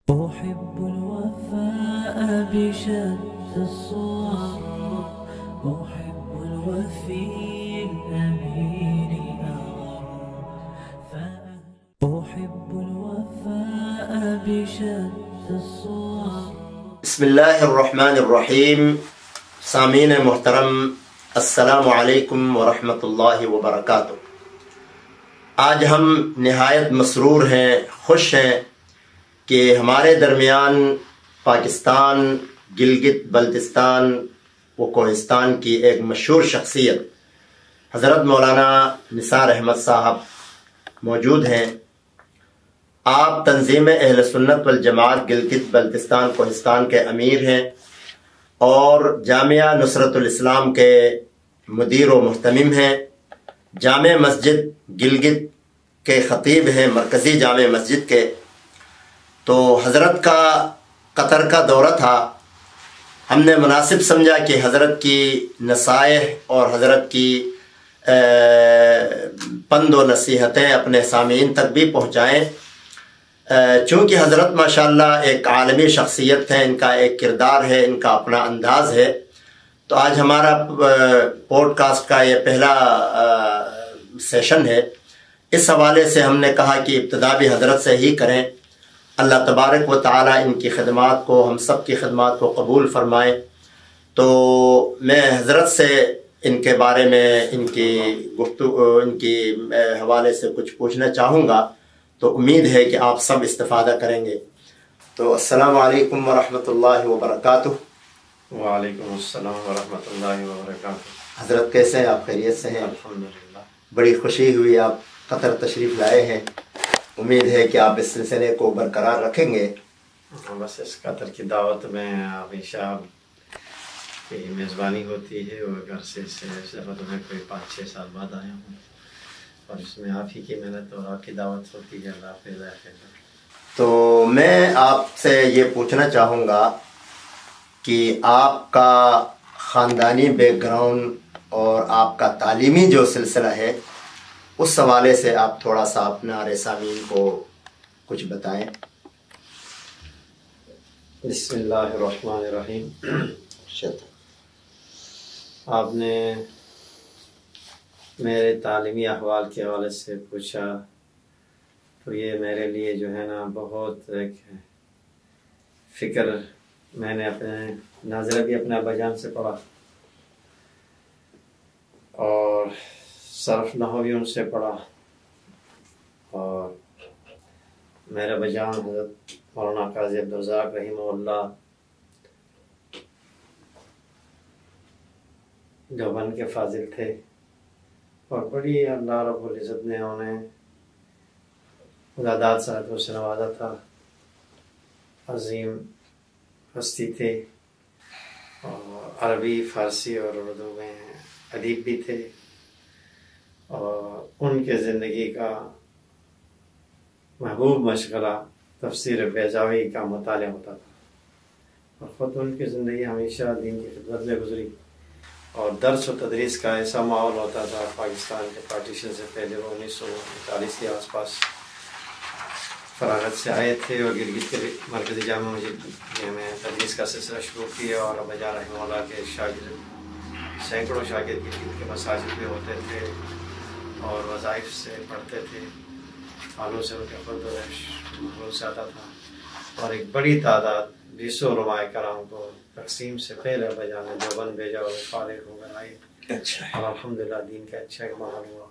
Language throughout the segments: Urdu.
أحب الوفاء بشتى الصور، أحب الوفي الأمين الأغر، أحب الوفاء بشتى الصور. بسم اللہ الرحمن الرحیم. سامعین محترم، السلام علیکم ورحمۃ اللہ وبرکاتہ. آج ہم نہایت مسرور ہیں، خوش ہیں کہ ہمارے درمیان پاکستان، گلگت بلتستان و کوہستان کی ایک مشہور شخصیت حضرت مولانا نثار احمد صاحب موجود ہیں. آپ تنظیم اہل سنت والجماعت گلگت بلتستان کوہستان کے امیر ہیں اور جامعہ نصرت الاسلام کے مدیر و محتمم ہیں. جامع مسجد گلگت کے خطیب ہیں، مرکزی جامع مسجد کے. تو حضرت کا قطر کا دورہ تھا، ہم نے مناسب سمجھا کہ حضرت کی نصائح اور حضرت کی پند و نصیحتیں اپنے سامعین تک بھی پہنچائیں. چونکہ حضرت ماشاءاللہ ایک عالمی شخصیت ہے، ان کا ایک کردار ہے، ان کا اپنا انداز ہے. تو آج ہمارا پوڈ کاسٹ کا یہ پہلا سیشن ہے. اس حوالے سے ہم نے کہا کہ ابتدا بھی حضرت سے ہی کریں. اللہ تبارک و تعالی ان کی خدمات کو، ہم سب کی خدمات کو قبول فرمائے. تو میں حضرت سے ان کے بارے میں، ان کی گفتگو، ان کی حوالے سے کچھ پوچھنا چاہوں گا. تو امید ہے کہ آپ سب استفادہ کریں گے. تو السلام علیکم ورحمۃ اللہ وبرکاتہ. وعلیکم السلام ورحمۃ اللہ وبرکاتہ. حضرت کیسے ہیں آپ؟ خیریت سے ہیں؟ الحمدللہ. بڑی خوشی ہوئی آپ قطر تشریف لائے ہیں. امید ہے کہ آپ اس سلسلے کو برقرار رکھیں گے. بس اس قطر کی دعوت میں ہمیشہ کی میزبانی ہوتی ہے اور گھر سے میں کوئی 5-6 سال بعد آیا ہوں اور اس میں آپ ہی کی محنت اور آپ کی دعوت ہوتی ہے. اللہ حافظ. تو میں آپ سے یہ پوچھنا چاہوں گا کہ آپ کا خاندانی بیک گراؤنڈ اور آپ کا تعلیمی جو سلسلہ ہے، اس حوالے سے آپ تھوڑا سا اپنے سامعین کو کچھ بتائیں. بسم اللہ الرحمن الرحیم. آپ نے میرے تعلیمی احوال کے حوالے سے پوچھا تو یہ میرے لیے جو ہے نا بہت ایک فکر. میں نے اپنے ناظرہ بھی اپنے ابا جان سے پڑھا اور صرف نحو بھی ان سے پڑھا اور میرے ابا جان حضرت مولانا قاضی عبدالرزاق رحمہ اللہ دیوبند کے فاضل تھے اور بڑی اللہ رب العزت نے انہیں خداداد صاحب سے نوازا تھا. عظیم ہستی تھے اور عربی، فارسی اور اردو میں ادیب بھی تھے اور ان کے زندگی کا محبوب مشغلہ تفسیر بیضاوی کا مطالعہ ہوتا تھا اور خود ان کی زندگی ہمیشہ دین کی خدمت میں گزری اور درس و تدریس کا ایسا ماحول ہوتا تھا. پاکستان کے پارٹیشن سے پہلے وہ 1939 کے آس پاس فراغت سے آئے تھے اور گلگت کے مرکزی جامع مسجد میں تدریس کا سلسلہ شروع کیا اور ابا جان رحمہ اللہ کے شاگرد، سینکڑوں شاگرد گلگت کے مساجد میں ہوتے تھے اور وظائف سے پڑھتے تھے. حالوں سے ان کے خود سے آتا تھا اور ایک بڑی تعداد 20 علماء کرام کو تقسیم سے پہلے ابا جان نے دیوبند بھیجا اور فارغ ہو کر آئے. اچھا. اور الحمدللہ دین کا اچھا ایک ماحول ہوا.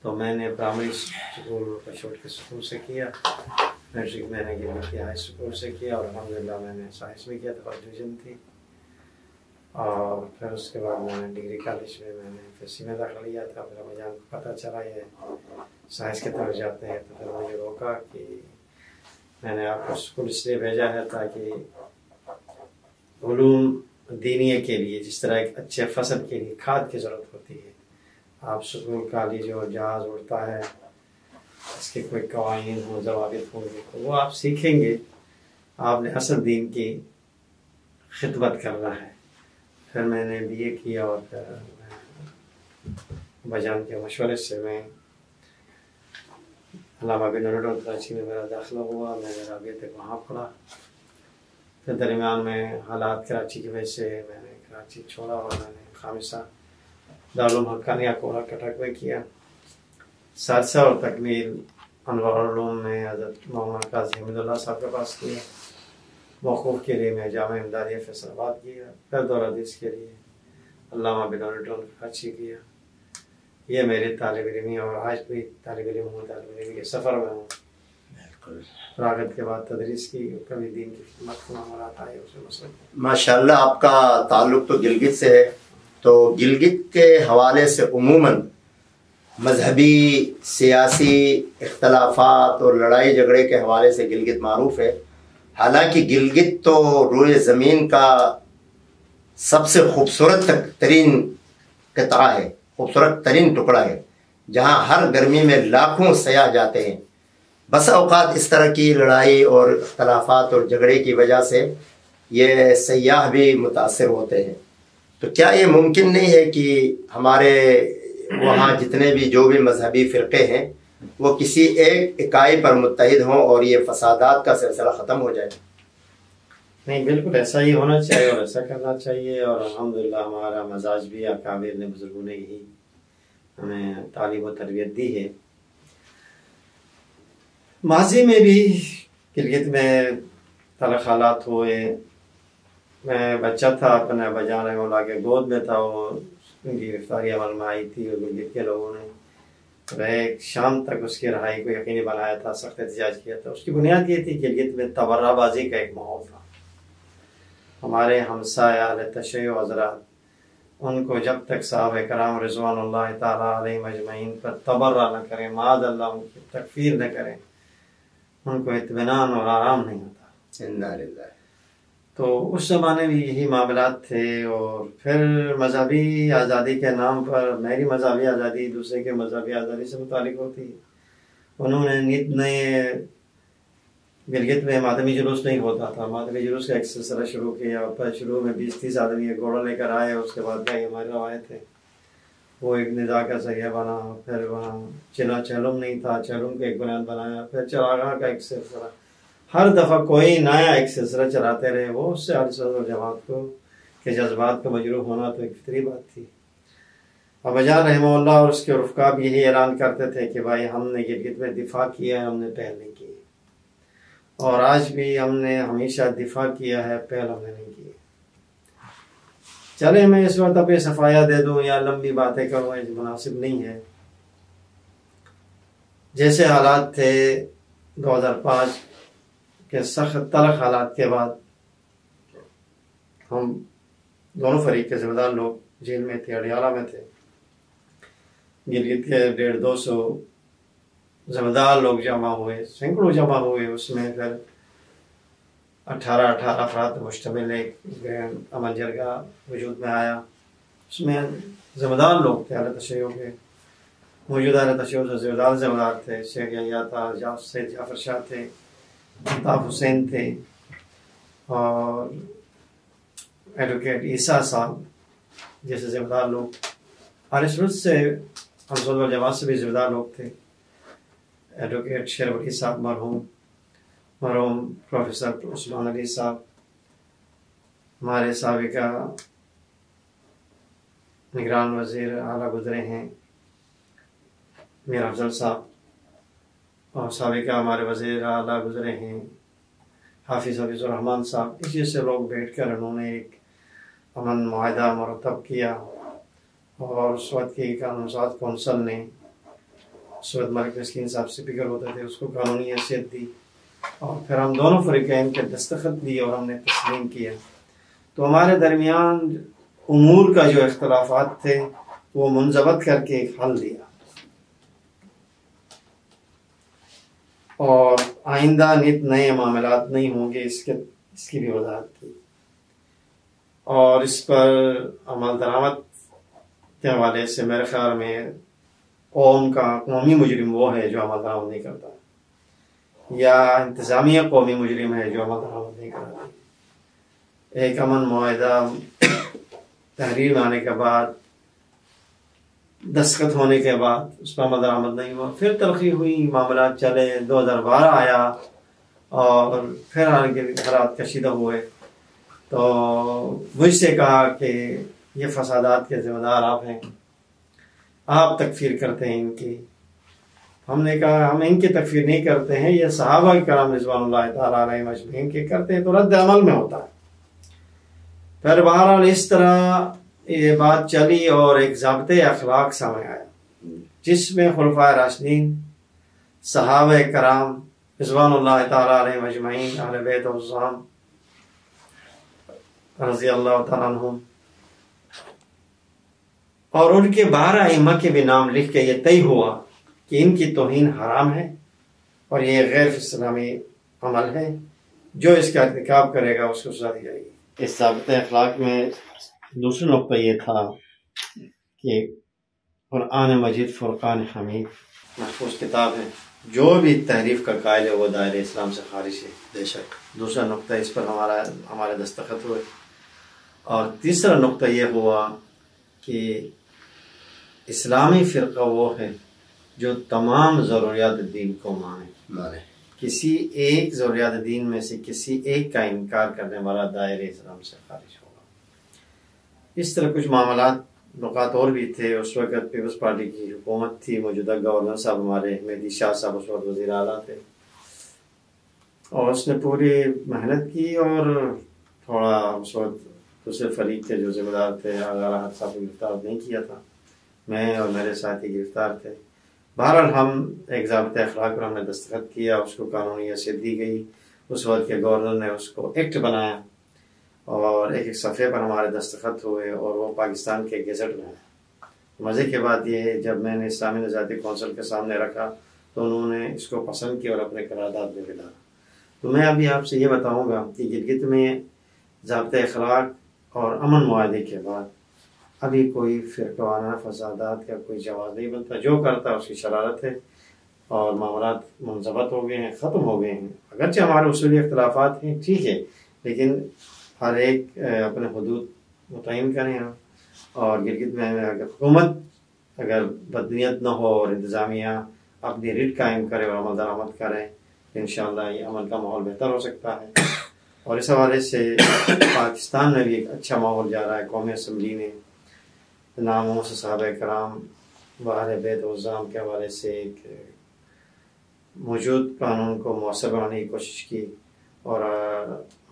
تو میں نے پرائمری اسکول پشوٹ کے اسکول سے کیا، میٹرک میں نے گلگت کے ہائی اسکول سے کیا اور الحمدللہ میں نے سائنس میں کیا تھا، فرسٹ ڈویژن تھی. اور پھر اس کے بعد میں نے ڈگری کالج میں نے FSC میں داخلہ لیا تھا. پھر ابا جان کو پتہ چلا یہ سائنس کی طرف جاتے ہیں تو پھر مجھے روکا کہ میں نے آپ کو اسکول اس لیے بھیجا ہے تاکہ علوم دینیہ کے لیے، جس طرح ایک اچھے فصل کے لیے کھاد کی ضرورت ہوتی ہے، آپ سکول کالج جو جہاز اڑتا ہے اس کے کوئی قوانین ہوں، ضوابط ہوں گے تو وہ آپ سیکھیں گے. آپ نے اصل دین کی خدمت کرنا ہے. پھر میں نے BA کیا اور پھر ابا جان کے مشورے سے میں علامہ بن نور کراچی میں میرا داخلہ ہوا، میں نے رابعہ تک وہاں پڑھا، پھر درمیان میں حالات کراچی کی وجہ سے میں نے کراچی چھوڑا اور میں نے خامسہ دارالعلوم حقانیہ کوڑا کٹک میں کیا، سادسہ اور تکمیل انوار العلوم میں حضرت مولانا قاضی حمید اللہ صاحب کے پاس کیا، موقوف کے لیے میں جامعہ امدادیہ فیصل آباد کیا، پھر دور حدیث کے لیے علامہ بن نور کراچی کیا۔ یہ میری طالب علمی اور آج بھی طالب علم ہوں، طالب علمی کے سفر میں ہوں۔ فراغت کے بعد تدریس کی، کبھی دین کی خدمت کو معاملات آئے اسے مسئلہ۔ ماشاءاللہ آپ کا تعلق تو گلگت سے ہے، تو گلگت کے حوالے سے عموماً مذہبی سیاسی اختلافات اور لڑائی جھگڑے کے حوالے سے گلگت معروف ہے۔ حالانکہ گلگت تو روئے زمین کا سب سے خوبصورت ترین قطعہ ہے، خوبصورت ترین ٹکڑا ہے، جہاں ہر گرمی میں لاکھوں سیاح جاتے ہیں۔ بس اوقات اس طرح کی لڑائی اور اختلافات اور جھگڑے کی وجہ سے یہ سیاح بھی متاثر ہوتے ہیں۔ تو کیا یہ ممکن نہیں ہے کہ ہمارے وہاں جتنے بھی جو بھی مذہبی فرقے ہیں وہ کسی ایک اکائی پر متحد ہوں اور یہ فسادات کا سلسلہ ختم ہو جائے؟ نہیں، بالکل ایسا ہی ہونا چاہیے اور ایسا کرنا چاہیے، اور الحمدللہ ہمارا مزاج بھی اکابر نے بزرگوں نے ہی ہمیں تعلیم و تربیت دی ہے۔ ماضی میں بھی گلگت میں تلخ حالات ہوئے، میں بچہ تھا، اپنے بجان مولا کے گود میں تھا، وہ ان کی گرفتاری عمل میں آئی تھی اور گلگت کے لوگوں نے ایک شام تک اس کی رہائی کو یقینی بنایا تھا، سخت احتجاج کیا تھا۔ اس کی بنیاد یہ تھی کہ گلگت میں تبرہ بازی کا ایک ماحول تھا۔ ہمارے ہمسایہ اہل تشیع حضرات، ان کو جب تک صحابہ کرام رضوان اللہ تعالیٰ علیہ مجمعین پر تبرہ نہ کریں، معاذ اللہ ان کی تکفیر نہ کریں، ان کو اطمینان اور آرام نہیں ہوتا۔ انا للہ۔ تو اس زمانے میں یہی معاملات تھے، اور پھر مذہبی آزادی کے نام پر میری مذہبی آزادی دوسرے کے مذہبی آزادی سے متعلق ہوتی ہے۔ انہوں نے نت نئے گلگت میں ماتمی جلوس نہیں ہوتا تھا، ماتمی جلوس کا ایک سلسلہ شروع کیا، پر شروع میں 20-30 آدمی ایک گھوڑا لے کر آئے، اس کے بعد کیا ہماری روایت ہے وہ ایک ندا کا ذریعہ بنا، پھر وہاں چنا چہلم نہیں تھا، چہلم کا ایک بنیاد بنایا، پھر چراغاں کا ایک سلسلہ، ہر دفعہ کوئی نیا ایک سلسلہ چلاتے رہے۔ وہ اس سے اہل سنت والجماعت کو کہ جذبات کا مجروح ہونا تو ایک فطری بات تھی۔ ابا جان رحمہ اللہ اور اس کے رفقا بھی یہی اعلان کرتے تھے کہ بھائی ہم نے گلگت میں دفاع کیا ہے، ہم نے پہل نہیں کی، اور آج بھی ہم نے ہمیشہ دفاع کیا ہے، پہل ہم نے نہیں کی۔ چلے میں اس وقت اپنے صفایا دے دوں یا لمبی باتیں کروں، یہ مناسب نہیں ہے۔ جیسے حالات تھے 2005 کے سخت تلخ حالات کے بعد، ہم دونوں فریق کے ذمہ دار لوگ جیل میں تھے، اڈیالہ میں تھے۔ گلگت کے 150-200 ذمہ دار لوگ جمع ہوئے، سینکڑوں جمع ہوئے، اس میں پھر 18 افراد مشتمل ایک امن جرگہ وجود میں آیا۔ اس میں ذمہ دار لوگ تھے اہل تشیع کے، موجودہ اہل تشیع سے ذمہ دار تھے، شیخ یحییٰ تھا، سید جعفر شاہ تھے، الطاف حسین تھے، اور ایڈوکیٹ عیسیٰ صاحب جیسے ذمہ دار لوگ، اہل سنت سے ہم سنت والجماعت سے بھی ذمہ دار لوگ تھے۔ ایڈوکیٹ شیر ولی صاحب مرحوم پروفیسر عثمان علی صاحب، ہمارے سابقہ نگران وزیر اعلیٰ گزرے ہیں میر افضل صاحب، اور سابقہ ہمارے وزیر اعلیٰ گزرے ہیں حافظ الرحمان صاحب۔ اسی سے لوگ بیٹھ کر انہوں نے ایک امن معاہدہ مرتب کیا، اور اس وقت کی قانون ساز کونسل نے، اس وقت ملک مسکین صاحب اسپیکر ہوتے تھے، اس کو قانونی حیثیت دی، اور پھر ہم دونوں فریقین کے دستخط دیے اور ہم نے تسلیم کیا۔ تو ہمارے درمیان امور کا جو اختلافات تھے وہ منضبط کر کے ایک حل دیا، اور آئندہ نت نئے معاملات نہیں ہوں گے، اس کی بھی وضاحت کی، اور اس پر عمل درآمد کے حوالے سے میرے خیال میں قوم کا قومی مجرم وہ ہے جو عمل درآمد نہیں کرتا، یا انتظامیہ قومی مجرم ہے جو عمل درآمد نہیں کرتا۔ ایک امن معاہدہ تحریر میں آنے کے بعد دستخط ہونے کے بعد اس پر عمل درآمد نہیں ہوا. پھر ترقی ہوئی، معاملات چلے، 2012 آیا اور پھر حالات کشیدہ ہوئے. تو مجھ سے کہا کہ یہ فسادات کے ذمہ دار آپ ہیں، آپ تکفیر کرتے ہیں ان کی. ہم نے کہا ہم ان کی تکفیر نہیں کرتے ہیں، یہ صحابہ کرام رضوان اللہ تعالیٰ علیہم اجمعین کے کرتے ہیں تو رد عمل میں ہوتا ہے. پھر بہرحال اس طرح یہ بات چلی اور ایک ضابطۂ اخلاق سامنے آیا جس میں خلفائے راشدین، صحابہ کرام رضوان اللہ تعالیٰ علیہم اجمعین، اہل بیت العظام رضی اللہ تعالیٰ عنہم اور ان کے 12 ائمہ کے بھی نام لکھ کے یہ طے ہوا کہ ان کی توہین حرام ہے اور یہ غیر اسلامی عمل ہے، جو اس کا ارتکاب کرے گا اس کو سزا دی جائے گی. اس ضابطۂ اخلاق میں دوسرا نقطہ یہ تھا کہ قرآن مجید فرقان حمید محفوظ کتاب ہے، جو بھی تحریف کا قائل ہے وہ دائرہ اسلام سے خارج ہے. بے شک. دوسرا نقطہ اس پر ہمارے دستخط ہوئے. اور تیسرا نقطہ یہ ہوا کہ اسلامی فرقہ وہ ہے جو تمام ضروریات دین کو مانے. کسی ایک ضروریات دین میں سے کسی ایک کا انکار کرنے والا دائرہ اسلام سے خارج ہوگا. اس طرح کچھ معاملات نکات اور بھی تھے. اس وقت پیپلز پارٹی کی حکومت تھی، موجودہ گورنر صاحب ہمارے مہدی شاہ صاحب اس وقت وزیر اعلیٰ تھے، اور اس نے پوری محنت کی اور تھوڑا اس وقت دوسرے فریق کے جو ذمہ دار تھے آغا راحت صاحب کو گرفتار نہیں کیا تھا، میں اور میرے ساتھی گرفتار تھے. بہرحال ہم ایک ضابطۂ اخلاق پر ہم نے دستخط کیا، اس کو قانونی حیثیت دی گئی. اس وقت کے گورنر نے اس کو ایکٹ بنایا اور ایک ایک صفحے پر ہمارے دستخط ہوئے اور وہ پاکستان کے گیزٹ میں آیا. مزے کی بات یہ ہے جب میں نے اسلامی نظاتی کونسل کے سامنے رکھا تو انہوں نے اس کو پسند کیا اور اپنے قرارداد میں بھی ڈالا. تو میں ابھی آپ سے یہ بتاؤں گا کہ گلگت میں ضابطۂ اخلاق اور امن معاہدے کے بعد ابھی کوئی فرقہ وارانہ فسادات کا کوئی جواز نہیں بنتا. جو کرتا اس کی شرارت ہے اور معاملات منضبط ہو گئے ہیں، ختم ہو گئے ہیں. اگرچہ ہمارے اصولی اختلافات ہیں ٹھیک ہے، لیکن ہر ایک اپنے حدود متعین کریں. اور گلگت میں اگر حکومت اگر بدنیت نہ ہو اور انتظامیہ اپنی ریٹ قائم کرے اور عمل درآمد کرے تو انشاءاللہ یہ عمل کا ماحول بہتر ہو سکتا ہے. اور اس حوالے سے پاکستان میں بھی ایک اچھا ماحول جا رہا ہے. قومی اسمبلی نے ناموں سے صحابہ کرام اہل بیت العظام کے حوالے سے ایک موجود قانون کو مؤثر بنانے کی کوشش کی اور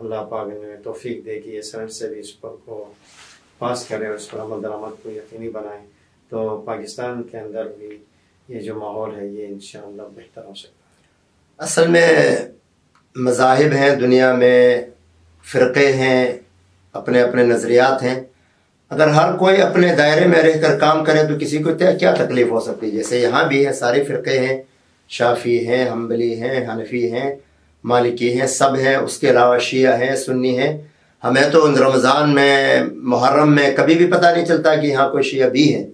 اللہ پاک نے توفیق دے کہ یہ سینٹ سے بھی اس پر کو پاس کرے اور اس پر عمل درآمد کو یقینی بنائے تو پاکستان کے اندر بھی یہ جو ماحول ہے یہ انشاءاللہ بہتر ہو سکتا ہے. اصل میں مذاہب ہیں دنیا میں، فرقے ہیں، اپنے اپنے نظریات ہیں. اگر ہر کوئی اپنے دائرے میں رہ کر کام کرے تو کسی کو کیا تکلیف ہو سکتی ہے. جیسے یہاں بھی ہے، سارے فرقے ہیں، شافعی ہیں، حنبلی ہیں، حنفی ہیں، مالکی ہیں، سب ہیں. اس کے علاوہ شیعہ ہیں، سنی ہیں. ہمیں تو رمضان میں، محرم میں کبھی بھی پتہ نہیں چلتا کہ یہاں کوئی شیعہ بھی ہے،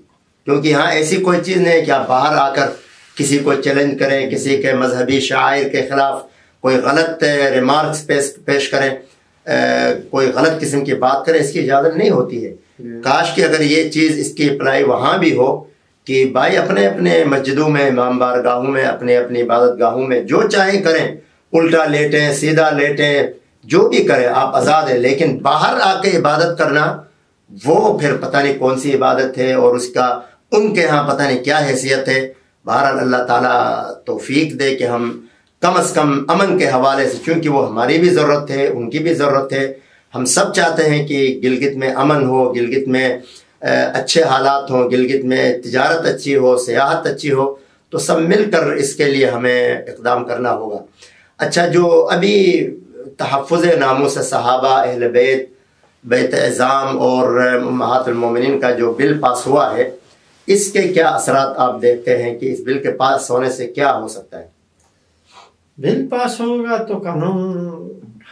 کیونکہ یہاں ایسی کوئی چیز نہیں ہے کہ آپ باہر آ کر کسی کو چیلنج کریں، کسی کے مذہبی شعائر کے خلاف کوئی غلط ریمارکس پیش کریں، کوئی غلط قسم کی بات کریں. اس کی اجازت نہیں ہوتی ہے. کاش کہ اگر یہ چیز اس کی اپلائی وہاں بھی ہو کہ بھائی اپنے اپنے مسجدوں میں، امام بارگاہوں میں، اپنے اپنی عبادت گاہوں میں جو چاہیں کریں، الٹا لیٹیں، سیدھا لیٹیں، جو بھی کریں، آپ آزاد ہیں. لیکن باہر آ کے عبادت کرنا وہ پھر پتہ نہیں کون سی عبادت ہے اور اس کا ان کے ہاں پتہ نہیں کیا حیثیت ہے. بہرحال اللہ تعالیٰ توفیق دے کہ ہم کم از کم امن کے حوالے سے، چونکہ وہ ہماری بھی ضرورت ہے، ان کی بھی ضرورت ہے، ہم سب چاہتے ہیں کہ گلگت میں امن ہو، گلگت میں اچھے حالات ہوں، گلگت میں تجارت اچھی ہو، سیاحت اچھی ہو. تو سب مل کر اس کے لیے ہمیں اقدام کرنا ہوگا. اچھا، جو ابھی تحفظ ناموس صحابہ، اہل بیت، بیت اعظام اور امہات المومنین کا جو بل پاس ہوا ہے، اس کے کیا اثرات آپ دیکھتے ہیں کہ اس بل کے پاس ہونے سے کیا ہو سکتا ہے؟ بل پاس ہوگا تو قانون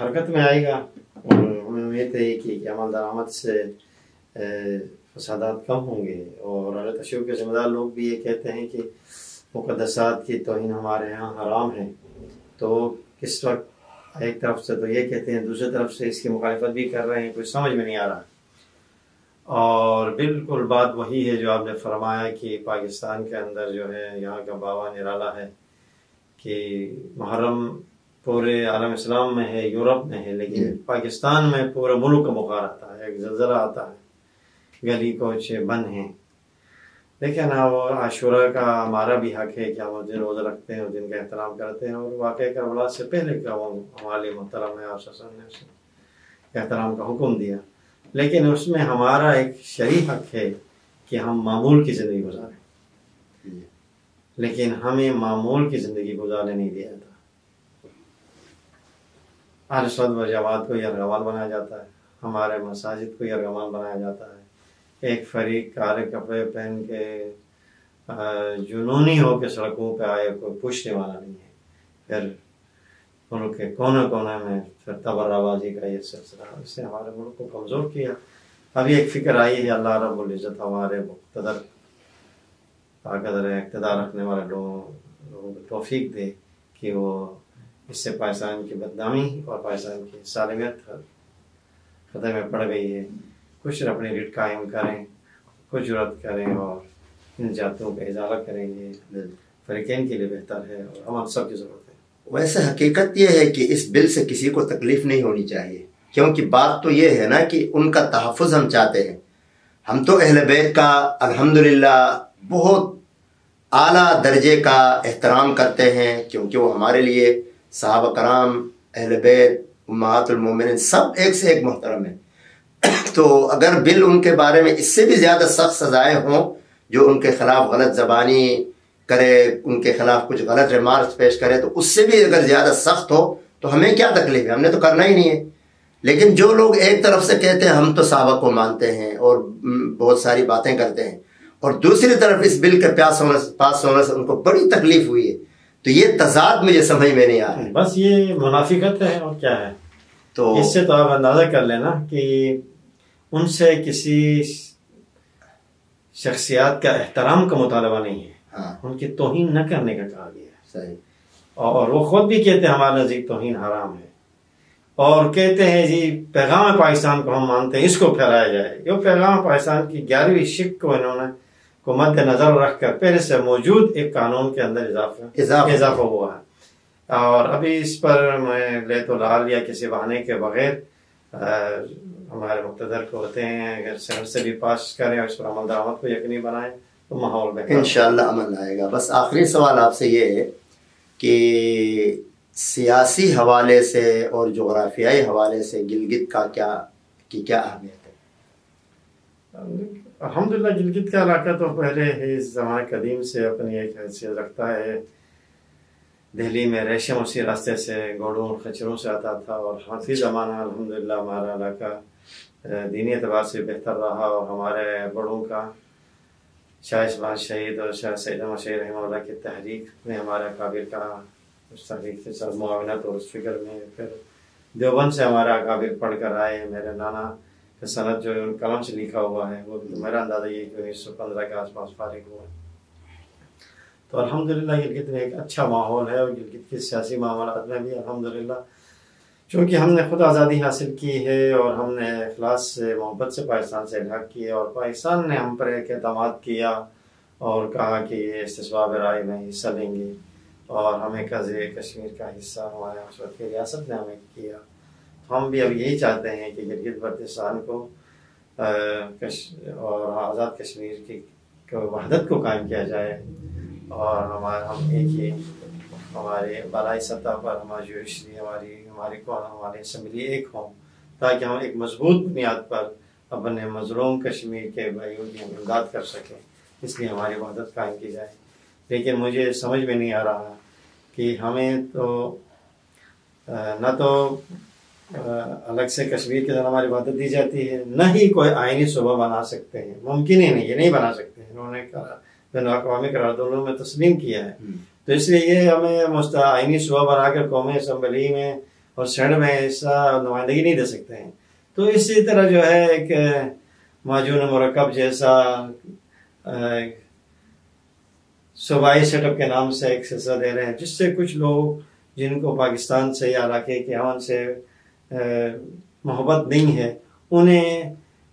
حرکت میں آئے گا اور ہمیں امید ہے کہ عمل درآمد سے فسادات کم ہوں گے. اور اعلیٰ تشیع کے ذمہ دار لوگ بھی یہ کہتے ہیں کہ مقدسات کی توہین ہمارے ہاں حرام ہے. تو کس وقت ایک طرف سے تو یہ کہتے ہیں، دوسری طرف سے اس کی مخالفت بھی کر رہے ہیں، کچھ سمجھ میں نہیں آ رہا. اور بالکل بات وہی ہے جو آپ نے فرمایا کہ پاکستان کے اندر جو ہے یہاں کا باوا نرالا ہے کہ محرم پورے عالم اسلام میں ہے، یورپ میں ہے، لیکن پاکستان میں پورے ملک کا بخار آتا ہے، ایک زلزلہ آتا ہے، گلی کوچے بند ہیں. لیکن وہ عاشورہ کا ہمارا بھی حق ہے کہ ہم اس دن روزہ رکھتے ہیں، اس دن کا احترام کرتے ہیں، اور واقعہ کربلا سے پہلے کا وہ ہمارے محترم ہے اور نے اس احترام کا حکم دیا. لیکن اس میں ہمارا ایک شرعی حق ہے کہ ہم معمول کی زندگی گزاریں، لیکن ہمیں معمول کی زندگی گزارنے نہیں دیا جاتا. اہل سنت و جماعت کو یرغمال بنایا جاتا ہے، ہمارے مساجد کو یرغمال بنایا جاتا ہے. ایک فریق کالے کپڑے پہن کے جنونی ہو کے سڑکوں پہ آئے، کوئی پوچھنے والا نہیں ہے. پھر ملک کے کونے کونے میں پھر تبرہ بازی کا یہ سلسلہ، اس نے ہمارے ملک کو کمزور کیا. ابھی ایک فکر آئی ہے، اللہ رب العزت ہمارے مقتدر طاقتور اقتدار رکھنے والے لوگوں کو توفیق دے کہ وہ اس سے پاکستان کی بدنامی اور پاکستان کی سالمیت خطرے میں پڑ گئی ہے. کچھ اپنی ریٹ قائم کریں، کچھ جرات کریں اور ان جاتوں کا ازالہ کریں گے، فریقین کے لیے بہتر ہے اور ہم سب کی ضرورت ہے. ویسے حقیقت یہ ہے کہ اس بل سے کسی کو تکلیف نہیں ہونی چاہیے، کیونکہ بات تو یہ ہے نا کہ ان کا تحفظ ہم چاہتے ہیں. ہم تو اہل بیت کا الحمدللہ بہت اعلیٰ درجے کا احترام کرتے ہیں، کیونکہ وہ ہمارے لیے صحابہ کرام، اہل بیت، امہات المومنین سب ایک سے ایک محترم ہیں. تو اگر بل ان کے بارے میں اس سے بھی زیادہ سخت سزائیں ہوں، جو ان کے خلاف غلط زبانی کرے، ان کے خلاف کچھ غلط ریمارکس پیش کرے، تو اس سے بھی اگر زیادہ سخت ہو تو ہمیں کیا تکلیف ہے، ہم نے تو کرنا ہی نہیں ہے. لیکن جو لوگ ایک طرف سے کہتے ہیں ہم تو صحابہ کو مانتے ہیں اور بہت ساری باتیں کرتے ہیں، اور دوسری طرف اس بل کے پاس ہونے سے ان کو بڑی تکلیف ہوئی ہے، تو یہ تضاد مجھے سمجھ میں نہیں آ رہا. بس یہ منافقت ہے اور کیا ہے. تو اس سے تو آپ اندازہ کر لینا کہ ان سے کسی شخصیات کا احترام کا مطالبہ نہیں ہے، ان کی توہین نہ کرنے کا کہا گیا ہے. صحیح. اور وہ خود بھی کہتے ہیں ہمارے نزدیک توہین حرام ہے، اور کہتے ہیں جی پیغام پاکستان کو ہم مانتے ہیں، اس کو پھیلایا جائے. یہ پیغام پاکستان کی 11ویں شق کو انہوں نے کو مد نظر رکھ کر پہلے سے موجود ایک قانون کے اندر اضافہ ہوا ہے. اور ابھی اس پر میں لے تو لال یا کسی بہانے کے بغیر ہمارے مقتدر کو ہوتے ہیں، اگر سینٹ سے بھی پاس کریں اور اس پر عمل درآمد کو یقینی بنائیں تو ماحول میں انشاءاللہ عمل آئے گا. بس آخری سوال آپ سے یہ ہے کہ سیاسی حوالے سے اور جغرافیائی حوالے سے گلگت کا کیا اہمیت ہے؟ الحمدللہ گلگت کا علاقہ تو پہلے ہی زمانہ قدیم سے اپنی ایک حیثیت رکھتا ہے. دہلی میں ریشم اسی راستے سے گھوڑوں اور خچروں سے آتا تھا، اور حفیظ زمانہ الحمدللہ ہمارا علاقہ دینی اعتبار سے بہتر رہا، اور ہمارے بڑوں کا شاہ اسماعیل شہید اور شاہ سید احمد شہید رحمہ اللہ کی تحریک نے ہمارے اکابر کا اس تحریک کے ساتھ معاونت اور اس فکر میں پھر دیوبند سے ہمارے اکابر پڑھ کر آئے. میرے نانا کا سند جو ان قلم سے لکھا ہوا ہے وہ بھی میرا اندازہ یہ کہ 1915 کے آس پاس فارغ ہوا. تو الحمدللہ گلگت میں ایک اچھا ماحول ہے، اور گلگت کے سیاسی معاملات میں بھی الحمدللہ چونکہ ہم نے خود آزادی حاصل کی ہے اور ہم نے اخلاص سے محبت سے پاکستان سے الحاق کیا، اور پاکستان نے ہم پر ایک اعتماد کیا اور کہا کہ یہ استصواب رائے میں حصہ لیں گے، اور ہمیں قضیہ کشمیر کا حصہ ہمارے اس وقت کی ریاست نے ہمیں کیا. ہم بھی اب یہی چاہتے ہیں کہ گلگت بلتستان کو اور آزاد کشمیر کی وحدت کو قائم کیا جائے، اور ہم ایک ہی ہمارے بالائی سطح پر ہماری جوڈیشری ہماری اسمبلی ایک ہوں، تاکہ ہم ایک مضبوط بنیاد پر اپنے مظلوم کشمیر کے بھائیوں کی ہم امداد کر سکیں. اس لیے ہماری وحدت قائم کی جائے. لیکن مجھے سمجھ میں نہیں آ رہا کہ ہمیں تو نہ تو الگ سے کشمیر کے ذرا ہماری وحدت دی جاتی ہے، نہ ہی کوئی آئینی صوبہ بنا سکتے ہیں. ممکن ہی نہیں، یہ نہیں بنا سکتے. انہوں نے بین الاقوامی قراردادوں میں تسلیم کیا ہے. تو اس لیے یہ ہمیں آئینی صوبہ بنا کر قومی اسمبلی میں اور سینٹ میں ایسا نمائندگی نہیں دے سکتے ہیں. تو اسی طرح جو ہے ایک معجون مرکب جیسا صوبائی سیٹ اپ کے نام سے ایک سلسلہ دے رہے ہیں، جس سے کچھ لوگ جن کو پاکستان سے یا علاقے کے امن سے محبت نہیں ہے، انہیں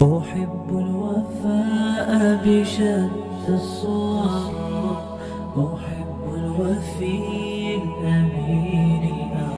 أحب الوفاء بشتى الصور، أحب الوفي